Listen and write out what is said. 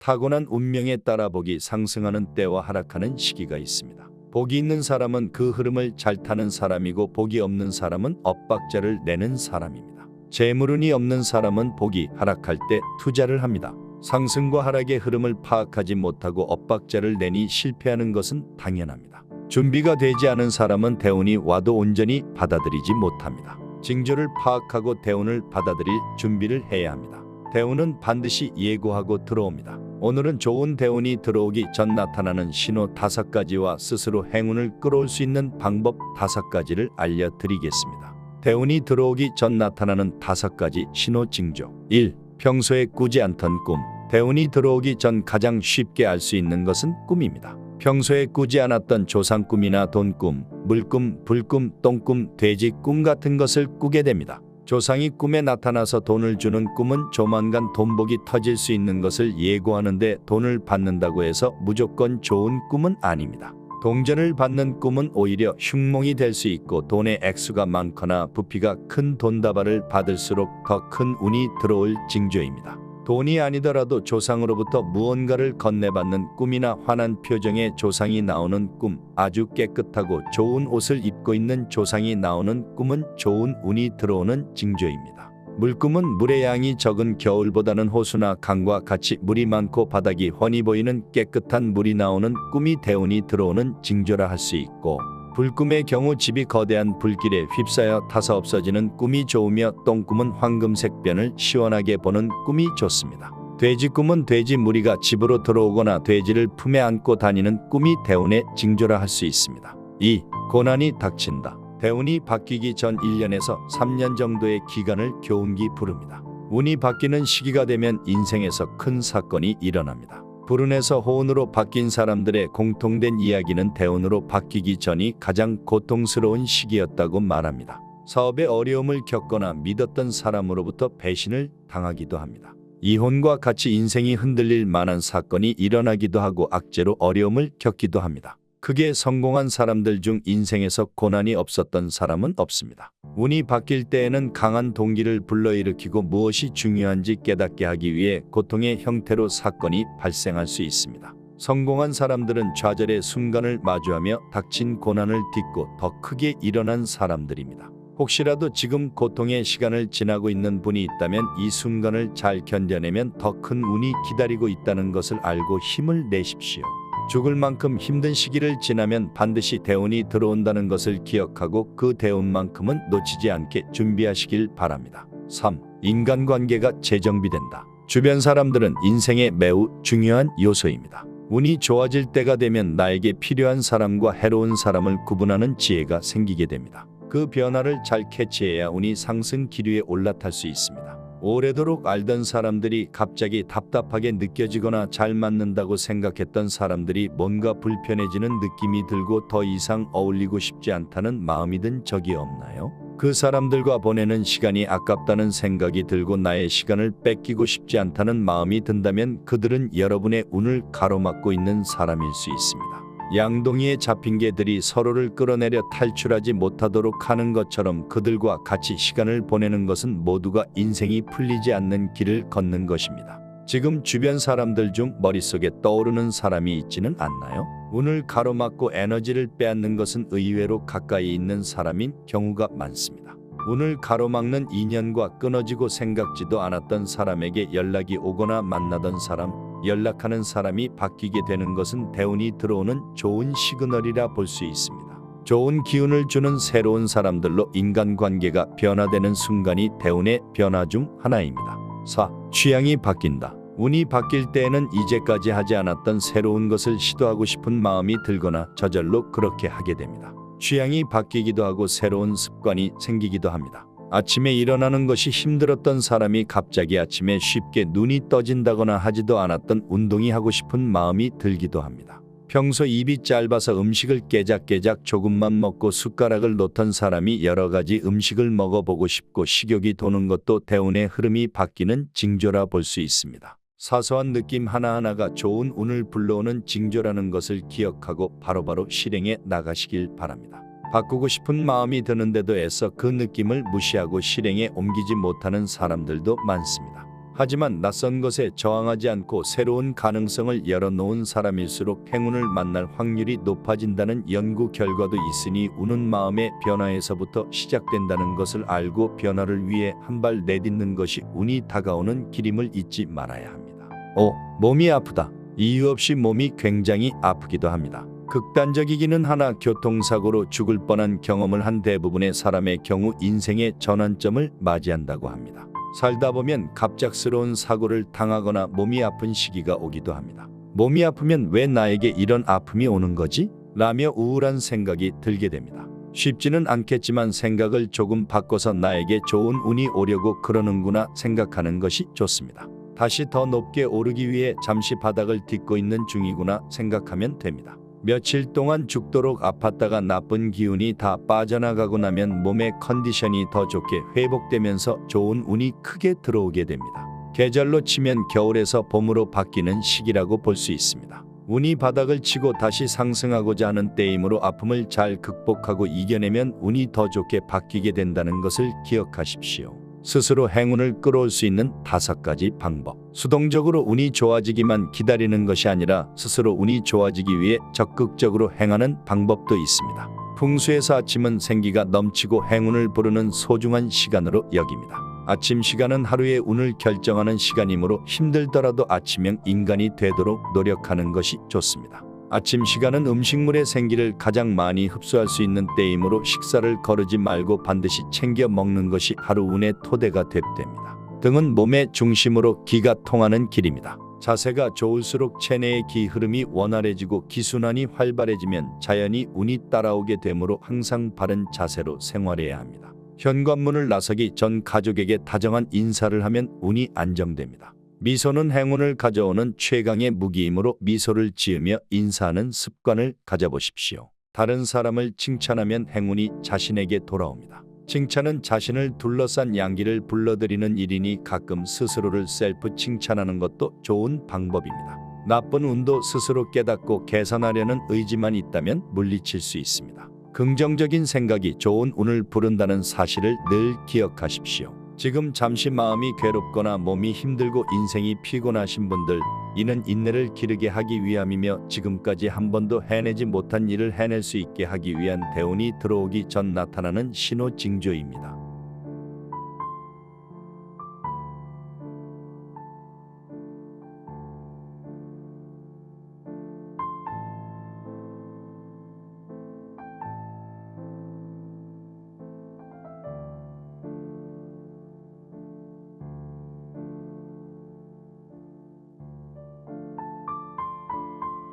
타고난 운명에 따라 복이 상승하는 때와 하락하는 시기가 있습니다. 복이 있는 사람은 그 흐름을 잘 타는 사람이고 복이 없는 사람은 엇박자를 내는 사람입니다. 재물운이 없는 사람은 복이 하락할 때 투자를 합니다. 상승과 하락의 흐름을 파악하지 못하고 엇박자를 내니 실패하는 것은 당연합니다. 준비가 되지 않은 사람은 대운이 와도 온전히 받아들이지 못합니다. 징조를 파악하고 대운을 받아들일 준비를 해야 합니다. 대운은 반드시 예고하고 들어옵니다. 오늘은 좋은 대운이 들어오기 전 나타나는 신호 5가지와 스스로 행운을 끌어올 수 있는 방법 5가지를 알려드리겠습니다. 대운이 들어오기 전 나타나는 5가지 신호 징조. 1. 평소에 꾸지 않던 꿈. 대운이 들어오기 전 가장 쉽게 알 수 있는 것은 꿈입니다. 평소에 꾸지 않았던 조상 꿈이나 돈 꿈, 물꿈, 불꿈, 똥꿈, 돼지 꿈 같은 것을 꾸게 됩니다. 조상이 꿈에 나타나서 돈을 주는 꿈은 조만간 돈복이 터질 수 있는 것을 예고하는데 돈을 받는다고 해서 무조건 좋은 꿈은 아닙니다. 동전을 받는 꿈은 오히려 흉몽이 될 수 있고 돈의 액수가 많거나 부피가 큰 돈다발을 받을수록 더 큰 운이 들어올 징조입니다. 돈이 아니더라도 조상으로부터 무언가를 건네받는 꿈이나 환한 표정의 조상이 나오는 꿈, 아주 깨끗하고 좋은 옷을 입고 있는 조상이 나오는 꿈은 좋은 운이 들어오는 징조입니다. 물꿈은 물의 양이 적은 겨울보다는 호수나 강과 같이 물이 많고 바닥이 훤히 보이는 깨끗한 물이 나오는 꿈이 대운이 들어오는 징조라 할 수 있고, 불꿈의 경우 집이 거대한 불길에 휩싸여 타서 없어지는 꿈이 좋으며 똥꿈은 황금색 변을 시원하게 보는 꿈이 좋습니다. 돼지꿈은 돼지 무리가 집으로 들어오거나 돼지를 품에 안고 다니는 꿈이 대운의 징조라 할 수 있습니다. 2. 고난이 닥친다. 대운이 바뀌기 전 1년에서 3년 정도의 기간을 교운기 부릅니다. 운이 바뀌는 시기가 되면 인생에서 큰 사건이 일어납니다. 불운에서 호운으로 바뀐 사람들의 공통된 이야기는 대운으로 바뀌기 전이 가장 고통스러운 시기였다고 말합니다. 사업에 어려움을 겪거나 믿었던 사람으로부터 배신을 당하기도 합니다. 이혼과 같이 인생이 흔들릴 만한 사건이 일어나기도 하고 악재로 어려움을 겪기도 합니다. 크게 성공한 사람들 중 인생에서 고난이 없었던 사람은 없습니다. 운이 바뀔 때에는 강한 동기를 불러일으키고 무엇이 중요한지 깨닫게 하기 위해 고통의 형태로 사건이 발생할 수 있습니다. 성공한 사람들은 좌절의 순간을 마주하며 닥친 고난을 딛고 더 크게 일어난 사람들입니다. 혹시라도 지금 고통의 시간을 지나고 있는 분이 있다면 이 순간을 잘 견뎌내면 더 큰 운이 기다리고 있다는 것을 알고 힘을 내십시오. 죽을 만큼 힘든 시기를 지나면 반드시 대운이 들어온다는 것을 기억하고 그 대운만큼은 놓치지 않게 준비하시길 바랍니다. 3. 인간관계가 재정비된다. 주변 사람들은 인생의 매우 중요한 요소입니다. 운이 좋아질 때가 되면 나에게 필요한 사람과 해로운 사람을 구분하는 지혜가 생기게 됩니다. 그 변화를 잘 캐치해야 운이 상승 기류에 올라탈 수 있습니다. 오래도록 알던 사람들이 갑자기 답답하게 느껴지거나 잘 맞는다고 생각했던 사람들이 뭔가 불편해지는 느낌이 들고 더 이상 어울리고 싶지 않다는 마음이 든 적이 없나요? 그 사람들과 보내는 시간이 아깝다는 생각이 들고 나의 시간을 뺏기고 싶지 않다는 마음이 든다면 그들은 여러분의 운을 가로막고 있는 사람일 수 있습니다. 양동이에 잡힌 개들이 서로를 끌어내려 탈출하지 못하도록 하는 것처럼 그들과 같이 시간을 보내는 것은 모두가 인생이 풀리지 않는 길을 걷는 것입니다. 지금 주변 사람들 중 머릿속에 떠오르는 사람이 있지는 않나요? 운을 가로막고 에너지를 빼앗는 것은 의외로 가까이 있는 사람인 경우가 많습니다. 운을 가로막는 인연과 끊어지고 생각지도 않았던 사람에게 연락이 오거나 만나던 사람, 연락하는 사람이 바뀌게 되는 것은 대운이 들어오는 좋은 시그널이라 볼 수 있습니다. 좋은 기운을 주는 새로운 사람들로 인간관계가 변화되는 순간이 대운의 변화 중 하나입니다. 4. 취향이 바뀐다. 운이 바뀔 때에는 이제까지 하지 않았던 새로운 것을 시도하고 싶은 마음이 들거나 저절로 그렇게 하게 됩니다. 취향이 바뀌기도 하고 새로운 습관이 생기기도 합니다. 아침에 일어나는 것이 힘들었던 사람이 갑자기 아침에 쉽게 눈이 떠진다거나 하지도 않았던 운동이 하고 싶은 마음이 들기도 합니다. 평소 입이 짧아서 음식을 깨작깨작 조금만 먹고 숟가락을 놓던 사람이 여러 가지 음식을 먹어보고 싶고 식욕이 도는 것도 대운의 흐름이 바뀌는 징조라 볼 수 있습니다. 사소한 느낌 하나하나가 좋은 운을 불러오는 징조라는 것을 기억하고 바로바로 실행에 나가시길 바랍니다. 바꾸고 싶은 마음이 드는데도 애써 그 느낌을 무시하고 실행에 옮기지 못하는 사람들도 많습니다. 하지만 낯선 것에 저항하지 않고 새로운 가능성을 열어놓은 사람일수록 행운을 만날 확률이 높아진다는 연구 결과도 있으니 운은 마음의 변화에서부터 시작된다는 것을 알고 변화를 위해 한 발 내딛는 것이 운이 다가오는 길임을 잊지 말아야 합니다. 5. 몸이 아프다. 이유 없이 몸이 굉장히 아프기도 합니다. 극단적이기는 하나 교통사고로 죽을 뻔한 경험을 한 대부분의 사람의 경우 인생의 전환점을 맞이한다고 합니다. 살다 보면 갑작스러운 사고를 당하거나 몸이 아픈 시기가 오기도 합니다. 몸이 아프면 왜 나에게 이런 아픔이 오는 거지? 라며 우울한 생각이 들게 됩니다. 쉽지는 않겠지만 생각을 조금 바꿔서 나에게 좋은 운이 오려고 그러는구나 생각하는 것이 좋습니다. 다시 더 높게 오르기 위해 잠시 바닥을 딛고 있는 중이구나 생각하면 됩니다. 며칠 동안 죽도록 아팠다가 나쁜 기운이 다 빠져나가고 나면 몸의 컨디션이 더 좋게 회복되면서 좋은 운이 크게 들어오게 됩니다. 계절로 치면 겨울에서 봄으로 바뀌는 시기라고 볼 수 있습니다. 운이 바닥을 치고 다시 상승하고자 하는 때이므로 아픔을 잘 극복하고 이겨내면 운이 더 좋게 바뀌게 된다는 것을 기억하십시오. 스스로 행운을 끌어올 수 있는 5가지 방법. 수동적으로 운이 좋아지기만 기다리는 것이 아니라 스스로 운이 좋아지기 위해 적극적으로 행하는 방법도 있습니다. 풍수에서 아침은 생기가 넘치고 행운을 부르는 소중한 시간으로 여깁니다. 아침 시간은 하루의 운을 결정하는 시간이므로 힘들더라도 아침형 인간이 되도록 노력하는 것이 좋습니다. 아침 시간은 음식물의 생기를 가장 많이 흡수할 수 있는 때이므로 식사를 거르지 말고 반드시 챙겨 먹는 것이 하루 운의 토대가 됩니다. 등은 몸의 중심으로 기가 통하는 길입니다. 자세가 좋을수록 체내의 기 흐름이 원활해지고 기순환이 활발해지면 자연히 운이 따라오게 되므로 항상 바른 자세로 생활해야 합니다. 현관문을 나서기 전 가족에게 다정한 인사를 하면 운이 안정됩니다. 미소는 행운을 가져오는 최강의 무기이므로 미소를 지으며 인사하는 습관을 가져보십시오. 다른 사람을 칭찬하면 행운이 자신에게 돌아옵니다. 칭찬은 자신을 둘러싼 양기를 불러들이는 일이니 가끔 스스로를 셀프 칭찬하는 것도 좋은 방법입니다. 나쁜 운도 스스로 깨닫고 개선하려는 의지만 있다면 물리칠 수 있습니다. 긍정적인 생각이 좋은 운을 부른다는 사실을 늘 기억하십시오. 지금 잠시 마음이 괴롭거나 몸이 힘들고 인생이 피곤하신 분들, 이는 인내를 기르게 하기 위함이며 지금까지 한 번도 해내지 못한 일을 해낼 수 있게 하기 위한 대운이 들어오기 전 나타나는 신호 징조입니다.